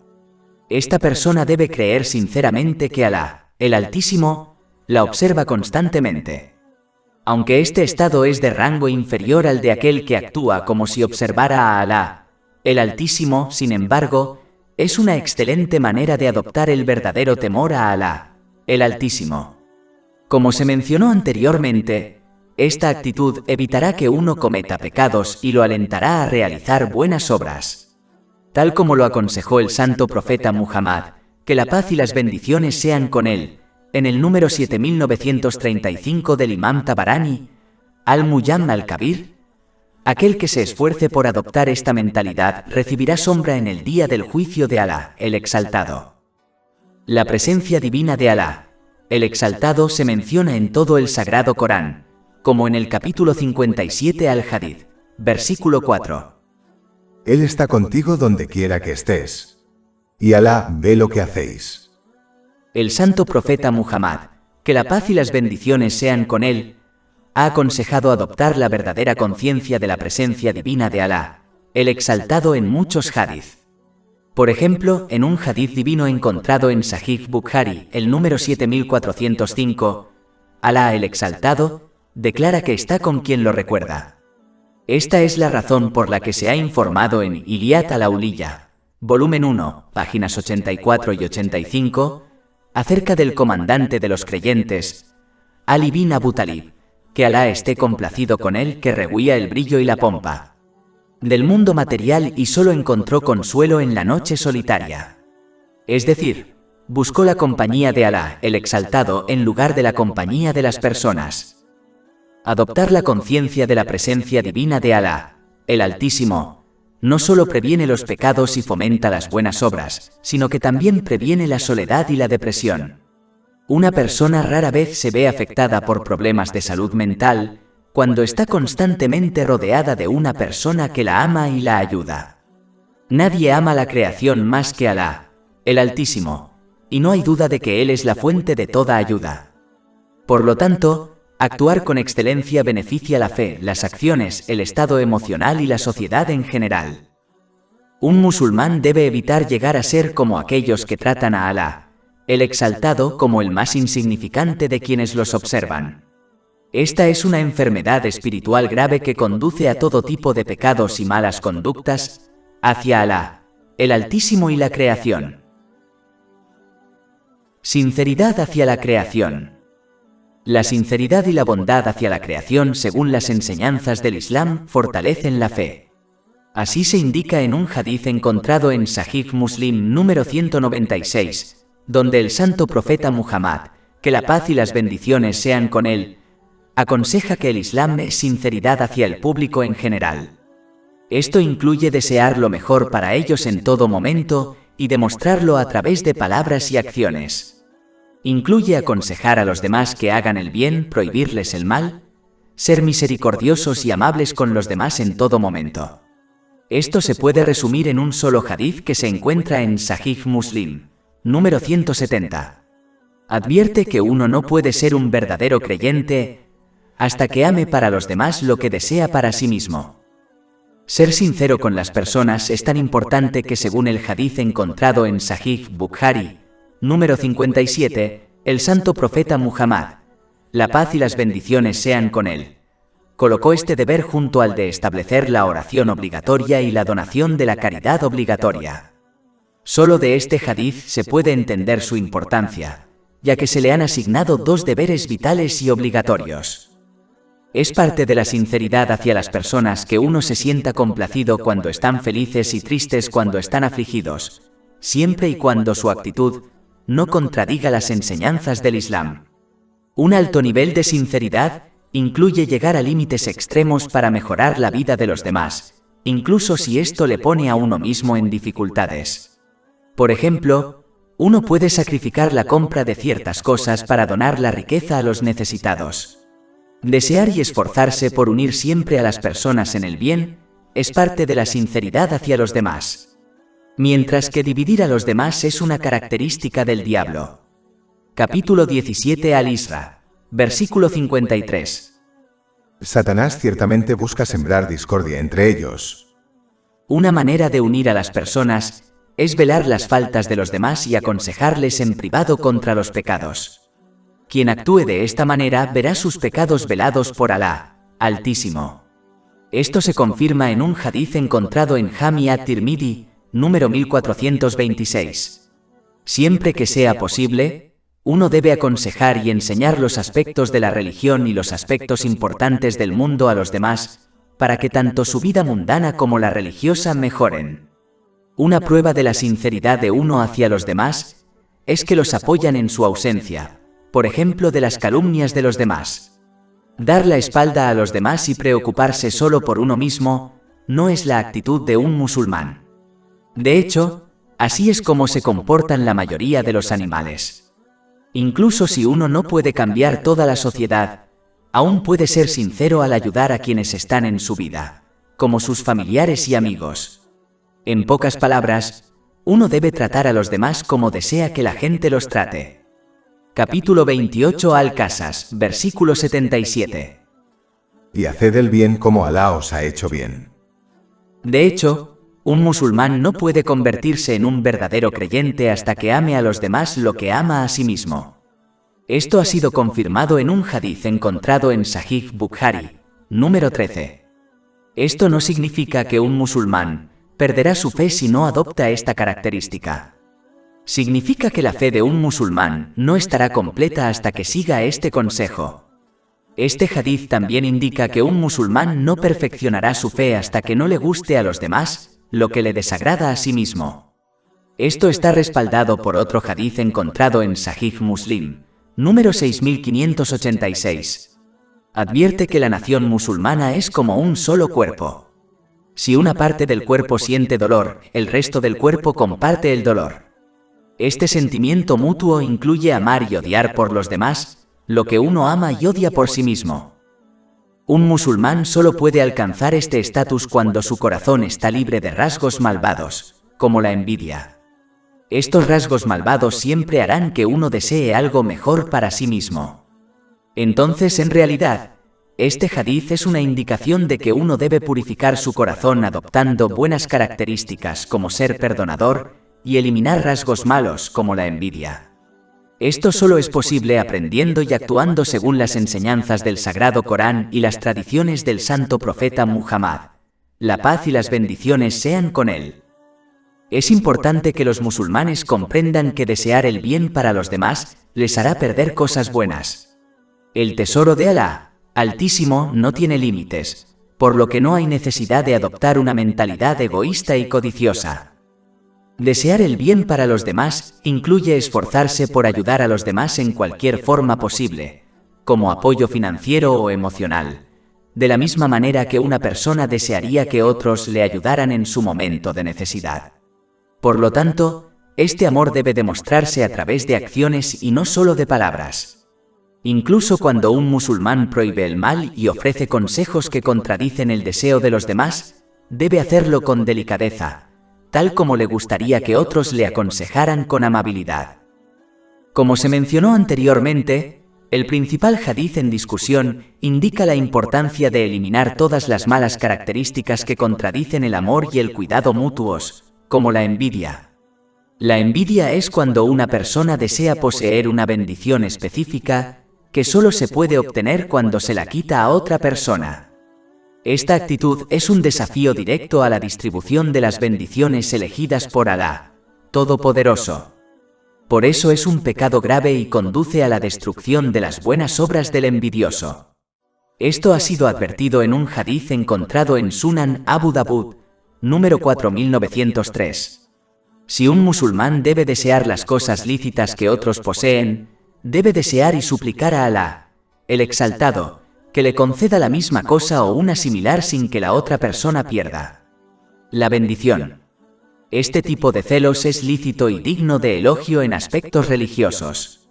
Esta persona debe creer sinceramente que Alá, el Altísimo, la observa constantemente. Aunque este estado es de rango inferior al de aquel que actúa como si observara a Alá, el Altísimo, sin embargo, es una excelente manera de adoptar el verdadero temor a Alá, el Altísimo. Como se mencionó anteriormente, esta actitud evitará que uno cometa pecados y lo alentará a realizar buenas obras. Tal como lo aconsejó el santo profeta Muhammad, que la paz y las bendiciones sean con él, en el número 7935 del Imam Tabarani, Al-Mujam al-Kabir, aquel que se esfuerce por adoptar esta mentalidad recibirá sombra en el día del juicio de Alá, el Exaltado. La presencia divina de Alá, el Exaltado, se menciona en todo el Sagrado Corán, como en el capítulo 57 al-Hadid, versículo 4. Él está contigo donde quiera que estés. Y Alá ve lo que hacéis. El santo profeta Muhammad, que la paz y las bendiciones sean con él, ha aconsejado adoptar la verdadera conciencia de la presencia divina de Alá, el Exaltado, en muchos hadith. Por ejemplo, en un hadith divino encontrado en Sahih Bukhari, el número 7405, Alá el Exaltado declara que está con quien lo recuerda. Esta es la razón por la que se ha informado en Iliat al-Auliya, volumen 1, páginas 84 y 85, acerca del comandante de los creyentes, Ali bin Abu Talib, que Alá esté complacido con él, que rehuía el brillo y la pompa del mundo material y solo encontró consuelo en la noche solitaria. Es decir, buscó la compañía de Alá, el Exaltado, en lugar de la compañía de las personas. Adoptar la conciencia de la presencia divina de Alá, el Altísimo, no solo previene los pecados y fomenta las buenas obras, sino que también previene la soledad y la depresión. Una persona rara vez se ve afectada por problemas de salud mental cuando está constantemente rodeada de una persona que la ama y la ayuda. Nadie ama la creación más que Alá, el Altísimo, y no hay duda de que Él es la fuente de toda ayuda. Por lo tanto, actuar con excelencia beneficia la fe, las acciones, el estado emocional y la sociedad en general. Un musulmán debe evitar llegar a ser como aquellos que tratan a Alá, el Exaltado, como el más insignificante de quienes los observan. Esta es una enfermedad espiritual grave que conduce a todo tipo de pecados y malas conductas hacia Alá, el Altísimo y la creación. Sinceridad hacia la creación. La sinceridad y la bondad hacia la creación, según las enseñanzas del Islam, fortalecen la fe. Así se indica en un hadith encontrado en Sahih Muslim número 196, donde el santo profeta Muhammad, que la paz y las bendiciones sean con él, aconseja que el Islam es sinceridad hacia el público en general. Esto incluye desear lo mejor para ellos en todo momento y demostrarlo a través de palabras y acciones. Incluye aconsejar a los demás que hagan el bien, prohibirles el mal, ser misericordiosos y amables con los demás en todo momento. Esto se puede resumir en un solo hadith que se encuentra en Sahih Muslim, número 170. Advierte que uno no puede ser un verdadero creyente hasta que ame para los demás lo que desea para sí mismo. Ser sincero con las personas es tan importante que según el hadith encontrado en Sahih Bukhari, número 57, el santo profeta Muhammad, la paz y las bendiciones sean con él, colocó este deber junto al de establecer la oración obligatoria y la donación de la caridad obligatoria. Solo de este hadith se puede entender su importancia, ya que se le han asignado dos deberes vitales y obligatorios. Es parte de la sinceridad hacia las personas que uno se sienta complacido cuando están felices y tristes cuando están afligidos, siempre y cuando su actitud no contradiga las enseñanzas del Islam. Un alto nivel de sinceridad incluye llegar a límites extremos para mejorar la vida de los demás, incluso si esto le pone a uno mismo en dificultades. Por ejemplo, uno puede sacrificar la compra de ciertas cosas para donar la riqueza a los necesitados. Desear y esforzarse por unir siempre a las personas en el bien es parte de la sinceridad hacia los demás. Mientras que dividir a los demás es una característica del diablo. Capítulo 17 Al-Isra, versículo 53. Satanás ciertamente busca sembrar discordia entre ellos. Una manera de unir a las personas es velar las faltas de los demás y aconsejarles en privado contra los pecados. Quien actúe de esta manera verá sus pecados velados por Alá, Altísimo. Esto se confirma en un hadith encontrado en Jami at-Tirmidhi, número 1426. Siempre que sea posible, uno debe aconsejar y enseñar los aspectos de la religión y los aspectos importantes del mundo a los demás, para que tanto su vida mundana como la religiosa mejoren. Una prueba de la sinceridad de uno hacia los demás es que los apoyan en su ausencia, por ejemplo de las calumnias de los demás. Dar la espalda a los demás y preocuparse solo por uno mismo no es la actitud de un musulmán. De hecho, así es como se comportan la mayoría de los animales. Incluso si uno no puede cambiar toda la sociedad, aún puede ser sincero al ayudar a quienes están en su vida, como sus familiares y amigos. En pocas palabras, uno debe tratar a los demás como desea que la gente los trate. Capítulo 28 Al-Qasas, versículo 77. Y haced el bien como Alá os ha hecho bien. De hecho, un musulmán no puede convertirse en un verdadero creyente hasta que ame a los demás lo que ama a sí mismo. Esto ha sido confirmado en un hadith encontrado en Sahih Bukhari, número 13. Esto no significa que un musulmán perderá su fe si no adopta esta característica. Significa que la fe de un musulmán no estará completa hasta que siga este consejo. Este hadith también indica que un musulmán no perfeccionará su fe hasta que no le guste a los demás lo que le desagrada a sí mismo. Esto está respaldado por otro hadith encontrado en Sahih Muslim, número 6586. Advierte que la nación musulmana es como un solo cuerpo. Si una parte del cuerpo siente dolor, el resto del cuerpo comparte el dolor. Este sentimiento mutuo incluye amar y odiar por los demás, lo que uno ama y odia por sí mismo. Un musulmán solo puede alcanzar este estatus cuando su corazón está libre de rasgos malvados, como la envidia. Estos rasgos malvados siempre harán que uno desee algo mejor para sí mismo. Entonces, en realidad, este hadith es una indicación de que uno debe purificar su corazón adoptando buenas características como ser perdonador y eliminar rasgos malos como la envidia. Esto solo es posible aprendiendo y actuando según las enseñanzas del Sagrado Corán y las tradiciones del santo profeta Muhammad. La paz y las bendiciones sean con él. Es importante que los musulmanes comprendan que desear el bien para los demás les hará perder cosas buenas. El tesoro de Alá, Altísimo, no tiene límites, por lo que no hay necesidad de adoptar una mentalidad egoísta y codiciosa. Desear el bien para los demás incluye esforzarse por ayudar a los demás en cualquier forma posible, como apoyo financiero o emocional, de la misma manera que una persona desearía que otros le ayudaran en su momento de necesidad. Por lo tanto, este amor debe demostrarse a través de acciones y no solo de palabras. Incluso cuando un musulmán prohíbe el mal y ofrece consejos que contradicen el deseo de los demás, debe hacerlo con delicadeza, tal como le gustaría que otros le aconsejaran con amabilidad. Como se mencionó anteriormente, el principal hadiz en discusión indica la importancia de eliminar todas las malas características que contradicen el amor y el cuidado mutuos, como la envidia. La envidia es cuando una persona desea poseer una bendición específica que solo se puede obtener cuando se la quita a otra persona. Esta actitud es un desafío directo a la distribución de las bendiciones elegidas por Alá, Todopoderoso. Por eso es un pecado grave y conduce a la destrucción de las buenas obras del envidioso. Esto ha sido advertido en un hadiz encontrado en Sunan Abu Dawud, número 4903. Si un musulmán debe desear las cosas lícitas que otros poseen, debe desear y suplicar a Alá, el Exaltado, que le conceda la misma cosa o una similar sin que la otra persona pierda la bendición. Este tipo de celos es lícito y digno de elogio en aspectos religiosos.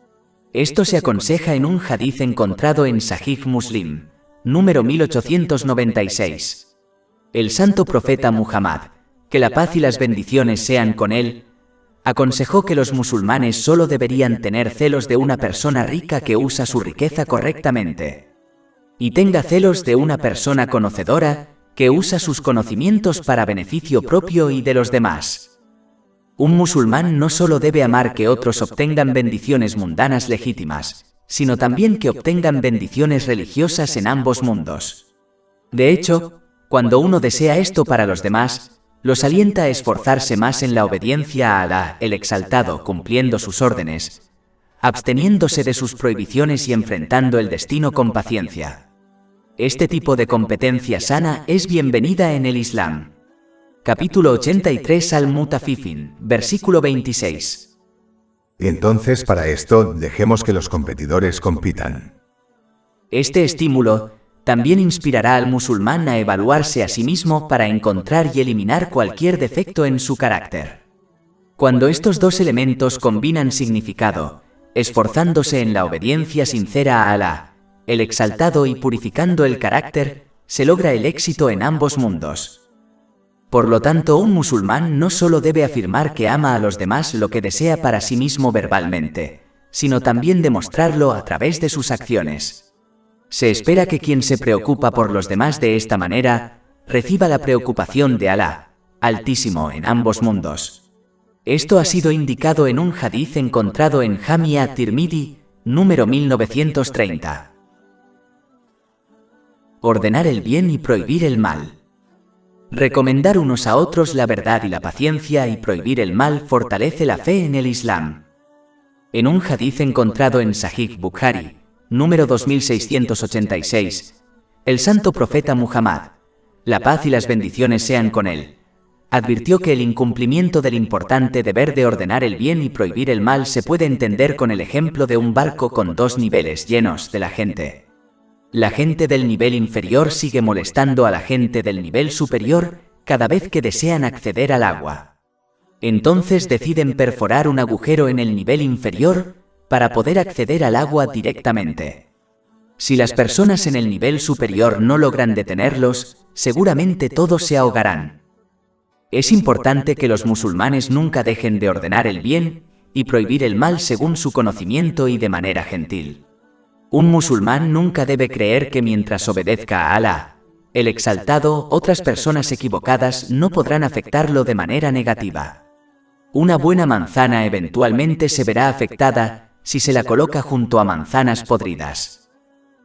Esto se aconseja en un hadiz encontrado en Sahih Muslim, número 1896. El santo profeta Muhammad, que la paz y las bendiciones sean con él, aconsejó que los musulmanes solo deberían tener celos de una persona rica que usa su riqueza correctamente, y tenga celos de una persona conocedora que usa sus conocimientos para beneficio propio y de los demás. Un musulmán no solo debe amar que otros obtengan bendiciones mundanas legítimas, sino también que obtengan bendiciones religiosas en ambos mundos. De hecho, cuando uno desea esto para los demás, los alienta a esforzarse más en la obediencia a Alá, el Exaltado, cumpliendo sus órdenes, absteniéndose de sus prohibiciones y enfrentando el destino con paciencia. Este tipo de competencia sana es bienvenida en el Islam. Capítulo 83 Al-Mutafifin, versículo 26. Entonces, para esto, dejemos que los competidores compitan. Este estímulo también inspirará al musulmán a evaluarse a sí mismo para encontrar y eliminar cualquier defecto en su carácter. Cuando estos dos elementos combinan significado, esforzándose en la obediencia sincera a Alá, el Exaltado, y purificando el carácter, se logra el éxito en ambos mundos. Por lo tanto, un musulmán no solo debe afirmar que ama a los demás lo que desea para sí mismo verbalmente, sino también demostrarlo a través de sus acciones. Se espera que quien se preocupa por los demás de esta manera, reciba la preocupación de Alá, Altísimo, en ambos mundos. Esto ha sido indicado en un hadiz encontrado en Jami at-Tirmidhi, número 1930. Ordenar el bien y prohibir el mal. Recomendar unos a otros la verdad y la paciencia y prohibir el mal fortalece la fe en el Islam. En un hadiz encontrado en Sahih Bukhari, número 2686, el santo profeta Muhammad, la paz y las bendiciones sean con él, advirtió que el incumplimiento del importante deber de ordenar el bien y prohibir el mal se puede entender con el ejemplo de un barco con dos niveles llenos de la gente. La gente del nivel inferior sigue molestando a la gente del nivel superior cada vez que desean acceder al agua. Entonces deciden perforar un agujero en el nivel inferior para poder acceder al agua directamente. Si las personas en el nivel superior no logran detenerlos, seguramente todos se ahogarán. Es importante que los musulmanes nunca dejen de ordenar el bien y prohibir el mal según su conocimiento y de manera gentil. Un musulmán nunca debe creer que mientras obedezca a Alá, el Exaltado, otras personas equivocadas no podrán afectarlo de manera negativa. Una buena manzana eventualmente se verá afectada si se la coloca junto a manzanas podridas.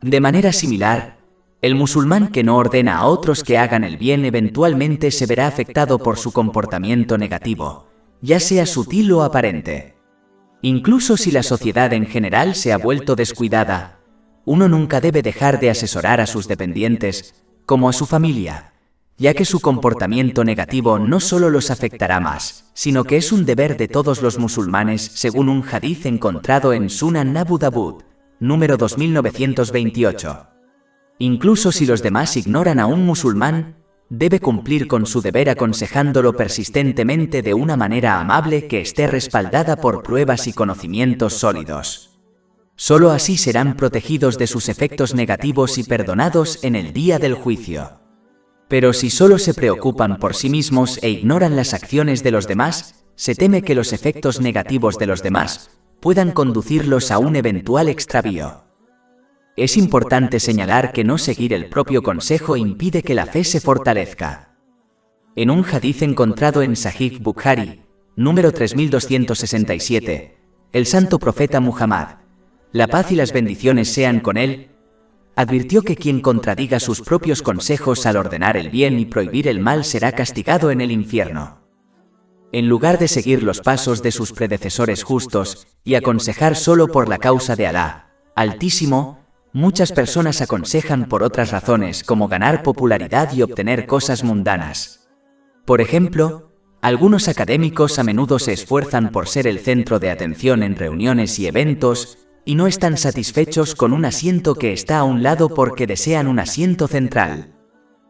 De manera similar, el musulmán que no ordena a otros que hagan el bien eventualmente se verá afectado por su comportamiento negativo, ya sea sutil o aparente. Incluso si la sociedad en general se ha vuelto descuidada, uno nunca debe dejar de asesorar a sus dependientes, como a su familia, ya que su comportamiento negativo no solo los afectará más, sino que es un deber de todos los musulmanes según un hadiz encontrado en Sunan Abu Dawud, número 2928. Incluso si los demás ignoran a un musulmán, debe cumplir con su deber aconsejándolo persistentemente de una manera amable que esté respaldada por pruebas y conocimientos sólidos. Solo así serán protegidos de sus efectos negativos y perdonados en el día del juicio. Pero si solo se preocupan por sí mismos e ignoran las acciones de los demás, se teme que los efectos negativos de los demás puedan conducirlos a un eventual extravío. Es importante señalar que no seguir el propio consejo impide que la fe se fortalezca. En un hadiz encontrado en Sahih Bukhari, número 3267, el santo profeta Muhammad, la paz y las bendiciones sean con él, advirtió que quien contradiga sus propios consejos al ordenar el bien y prohibir el mal será castigado en el infierno. En lugar de seguir los pasos de sus predecesores justos y aconsejar solo por la causa de Alá, Altísimo, muchas personas aconsejan por otras razones como ganar popularidad y obtener cosas mundanas. Por ejemplo, algunos académicos a menudo se esfuerzan por ser el centro de atención en reuniones y eventos, y no están satisfechos con un asiento que está a un lado porque desean un asiento central.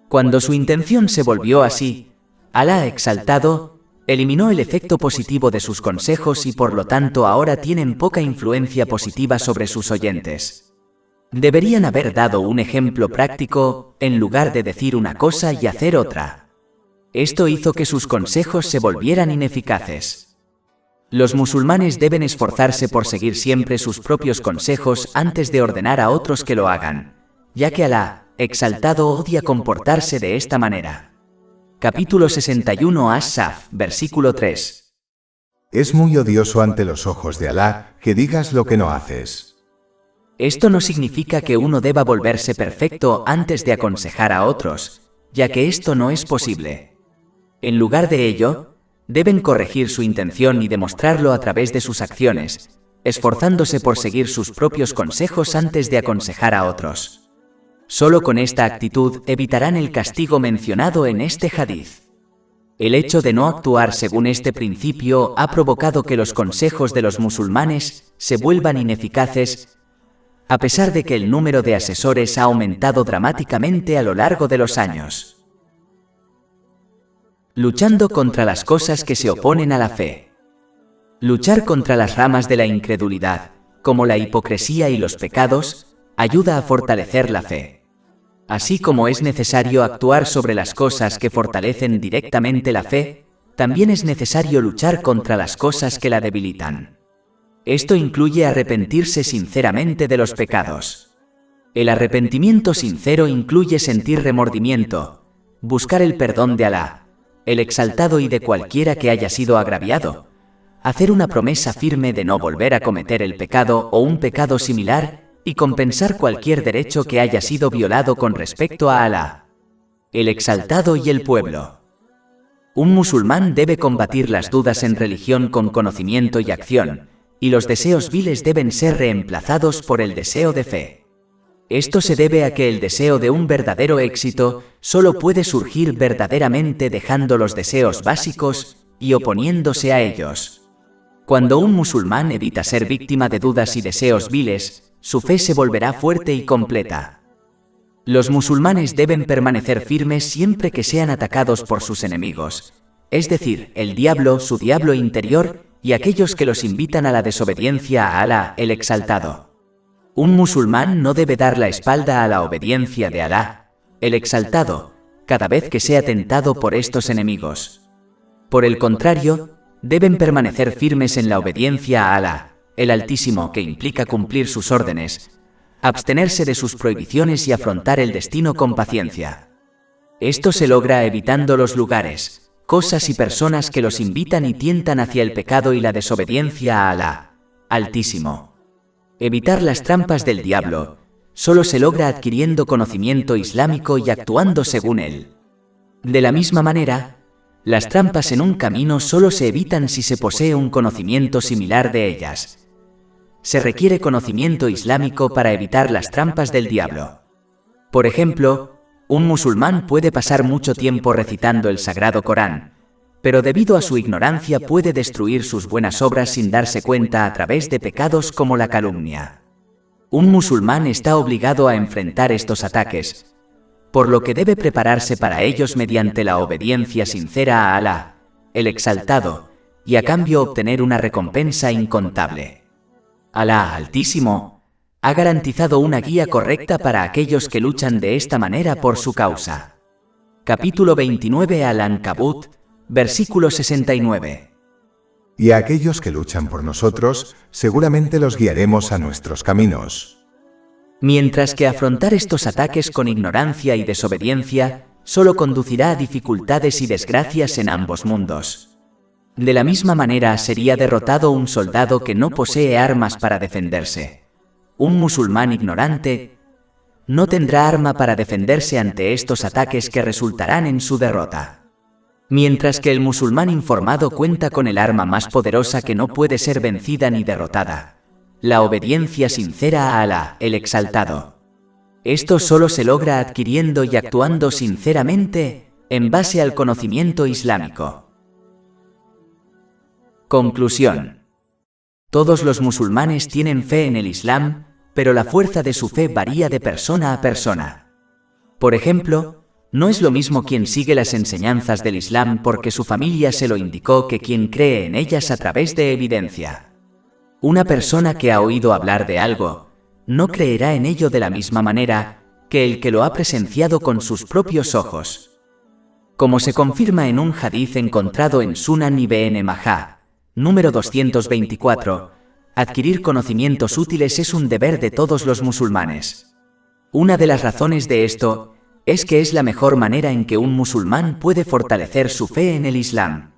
Cuando su intención se volvió así, Alá exaltado eliminó el efecto positivo de sus consejos y por lo tanto ahora tienen poca influencia positiva sobre sus oyentes. Deberían haber dado un ejemplo práctico, en lugar de decir una cosa y hacer otra. Esto hizo que sus consejos se volvieran ineficaces. Los musulmanes deben esforzarse por seguir siempre sus propios consejos antes de ordenar a otros que lo hagan, ya que Alá, exaltado, odia comportarse de esta manera. Capítulo 61 As-Saf, versículo 3. Es muy odioso ante los ojos de Alá que digas lo que no haces. Esto no significa que uno deba volverse perfecto antes de aconsejar a otros, ya que esto no es posible. En lugar de ello, deben corregir su intención y demostrarlo a través de sus acciones, esforzándose por seguir sus propios consejos antes de aconsejar a otros. Solo con esta actitud evitarán el castigo mencionado en este hadiz. El hecho de no actuar según este principio ha provocado que los consejos de los musulmanes se vuelvan ineficaces, a pesar de que el número de asesores ha aumentado dramáticamente a lo largo de los años. Luchando contra las cosas que se oponen a la fe. Luchar contra las ramas de la incredulidad, como la hipocresía y los pecados, ayuda a fortalecer la fe. Así como es necesario actuar sobre las cosas que fortalecen directamente la fe, también es necesario luchar contra las cosas que la debilitan. Esto incluye arrepentirse sinceramente de los pecados. El arrepentimiento sincero incluye sentir remordimiento, buscar el perdón de Alá, el exaltado y de cualquiera que haya sido agraviado, hacer una promesa firme de no volver a cometer el pecado o un pecado similar y compensar cualquier derecho que haya sido violado con respecto a Alá, el exaltado y el pueblo. Un musulmán debe combatir las dudas en religión con conocimiento y acción, y los deseos viles deben ser reemplazados por el deseo de fe. Esto se debe a que el deseo de un verdadero éxito solo puede surgir verdaderamente dejando los deseos básicos y oponiéndose a ellos. Cuando un musulmán evita ser víctima de dudas y deseos viles, su fe se volverá fuerte y completa. Los musulmanes deben permanecer firmes siempre que sean atacados por sus enemigos, es decir, el diablo, su diablo interior, y aquellos que los invitan a la desobediencia a Alá, el exaltado. Un musulmán no debe dar la espalda a la obediencia de Alá, el exaltado, cada vez que sea tentado por estos enemigos. Por el contrario, deben permanecer firmes en la obediencia a Alá, el Altísimo, que implica cumplir sus órdenes, abstenerse de sus prohibiciones y afrontar el destino con paciencia. Esto se logra evitando los lugares, cosas y personas que los invitan y tientan hacia el pecado y la desobediencia a Alá, Altísimo. Evitar las trampas del diablo solo se logra adquiriendo conocimiento islámico y actuando según él. De la misma manera, las trampas en un camino solo se evitan si se posee un conocimiento similar de ellas. Se requiere conocimiento islámico para evitar las trampas del diablo. Por ejemplo, un musulmán puede pasar mucho tiempo recitando el Sagrado Corán, pero debido a su ignorancia puede destruir sus buenas obras sin darse cuenta a través de pecados como la calumnia. Un musulmán está obligado a enfrentar estos ataques, por lo que debe prepararse para ellos mediante la obediencia sincera a Alá, el Exaltado, y a cambio obtener una recompensa incontable. Alá Altísimo ha garantizado una guía correcta para aquellos que luchan de esta manera por su causa. Capítulo 29 Al-Ankabut, versículo 69. Y a aquellos que luchan por nosotros, seguramente los guiaremos a nuestros caminos. Mientras que afrontar estos ataques con ignorancia y desobediencia solo conducirá a dificultades y desgracias en ambos mundos. De la misma manera sería derrotado un soldado que no posee armas para defenderse. Un musulmán ignorante no tendrá arma para defenderse ante estos ataques que resultarán en su derrota. Mientras que el musulmán informado cuenta con el arma más poderosa que no puede ser vencida ni derrotada: la obediencia sincera a Alá, el Exaltado. Esto solo se logra adquiriendo y actuando sinceramente en base al conocimiento islámico. Conclusión. Todos los musulmanes tienen fe en el Islam, pero la fuerza de su fe varía de persona a persona. Por ejemplo, no es lo mismo quien sigue las enseñanzas del Islam porque su familia se lo indicó que quien cree en ellas a través de evidencia. Una persona que ha oído hablar de algo no creerá en ello de la misma manera que el que lo ha presenciado con sus propios ojos. Como se confirma en un hadith encontrado en Sunan Ibn Majah, número 224, adquirir conocimientos útiles es un deber de todos los musulmanes. Una de las razones de esto es que es la mejor manera en que un musulmán puede fortalecer su fe en el Islam.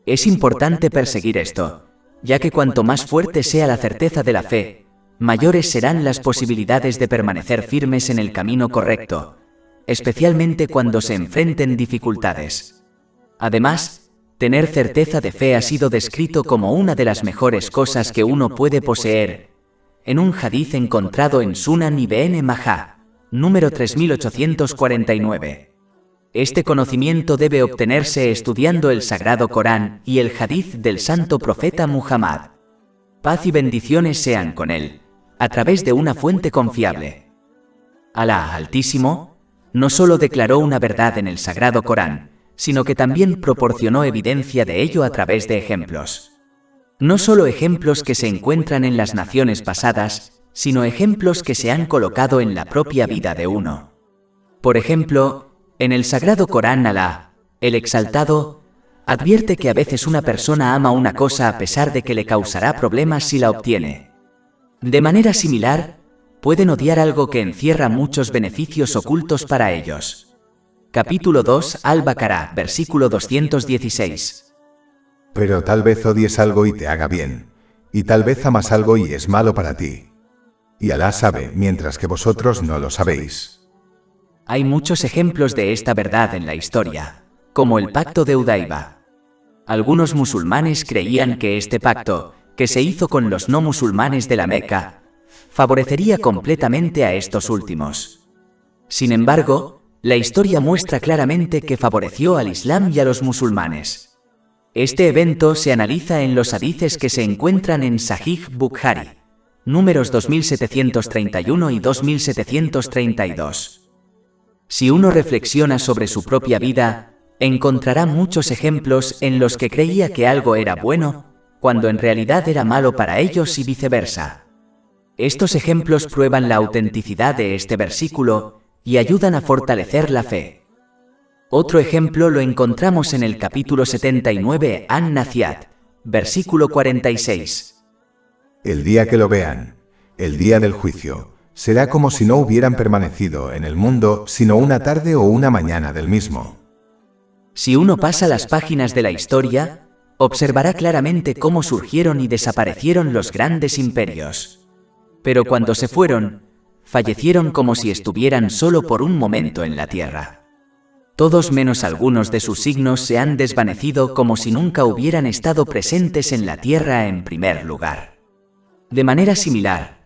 Es importante perseguir esto, ya que cuanto más fuerte sea la certeza de la fe, mayores serán las posibilidades de permanecer firmes en el camino correcto, especialmente cuando se enfrenten dificultades. Además, tener certeza de fe ha sido descrito como una de las mejores cosas que uno puede poseer, en un hadith encontrado en Sunan Ibn Majah, número 3849. Este conocimiento debe obtenerse estudiando el Sagrado Corán y el hadith del Santo Profeta Muhammad. Paz y bendiciones sean con él, a través de una fuente confiable. Alá Altísimo no solo declaró una verdad en el Sagrado Corán, sino que también proporcionó evidencia de ello a través de ejemplos. No solo ejemplos que se encuentran en las naciones pasadas, sino ejemplos que se han colocado en la propia vida de uno. Por ejemplo, en el Sagrado Corán Alá, el Exaltado, advierte que a veces una persona ama una cosa a pesar de que le causará problemas si la obtiene. De manera similar, pueden odiar algo que encierra muchos beneficios ocultos para ellos. Capítulo 2 Al-Baqarah, versículo 216. Pero tal vez odies algo y te haga bien, y tal vez amas algo y es malo para ti. Y Alá sabe, mientras que vosotros no lo sabéis. Hay muchos ejemplos de esta verdad en la historia, como el pacto de Hudayba. Algunos musulmanes creían que este pacto, que se hizo con los no musulmanes de la Meca, favorecería completamente a estos últimos. Sin embargo, la historia muestra claramente que favoreció al Islam y a los musulmanes. Este evento se analiza en los hadices que se encuentran en Sahih Bukhari, números 2731 y 2732. Si uno reflexiona sobre su propia vida, encontrará muchos ejemplos en los que creía que algo era bueno, cuando en realidad era malo para ellos y viceversa. Estos ejemplos prueban la autenticidad de este versículo y ayudan a fortalecer la fe. Otro ejemplo lo encontramos en el capítulo 79 An-Naziat, versículo 46. El día que lo vean, el día del juicio, será como si no hubieran permanecido en el mundo sino una tarde o una mañana del mismo. Si uno pasa las páginas de la historia, observará claramente cómo surgieron y desaparecieron los grandes imperios. Pero cuando se fueron, fallecieron como si estuvieran solo por un momento en la tierra. Todos menos algunos de sus signos se han desvanecido como si nunca hubieran estado presentes en la tierra en primer lugar. De manera similar,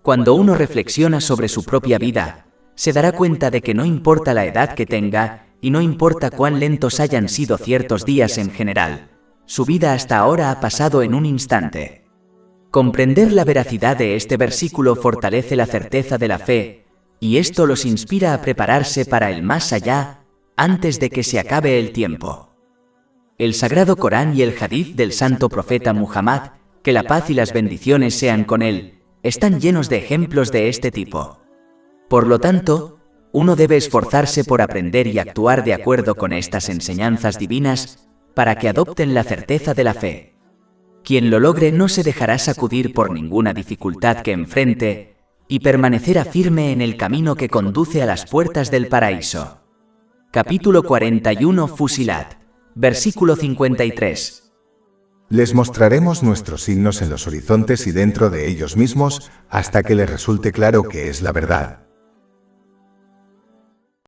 cuando uno reflexiona sobre su propia vida, se dará cuenta de que no importa la edad que tenga, y no importa cuán lentos hayan sido ciertos días en general, su vida hasta ahora ha pasado en un instante. Comprender la veracidad de este versículo fortalece la certeza de la fe, y esto los inspira a prepararse para el más allá, antes de que se acabe el tiempo. El Sagrado Corán y el Hadith del Santo Profeta Muhammad, que la paz y las bendiciones sean con él, están llenos de ejemplos de este tipo. Por lo tanto, uno debe esforzarse por aprender y actuar de acuerdo con estas enseñanzas divinas, para que adopten la certeza de la fe. Quien lo logre no se dejará sacudir por ninguna dificultad que enfrente, y permanecerá firme en el camino que conduce a las puertas del paraíso. Capítulo 41 Fusilat, versículo 53. Les mostraremos nuestros signos en los horizontes y dentro de ellos mismos, hasta que les resulte claro que es la verdad.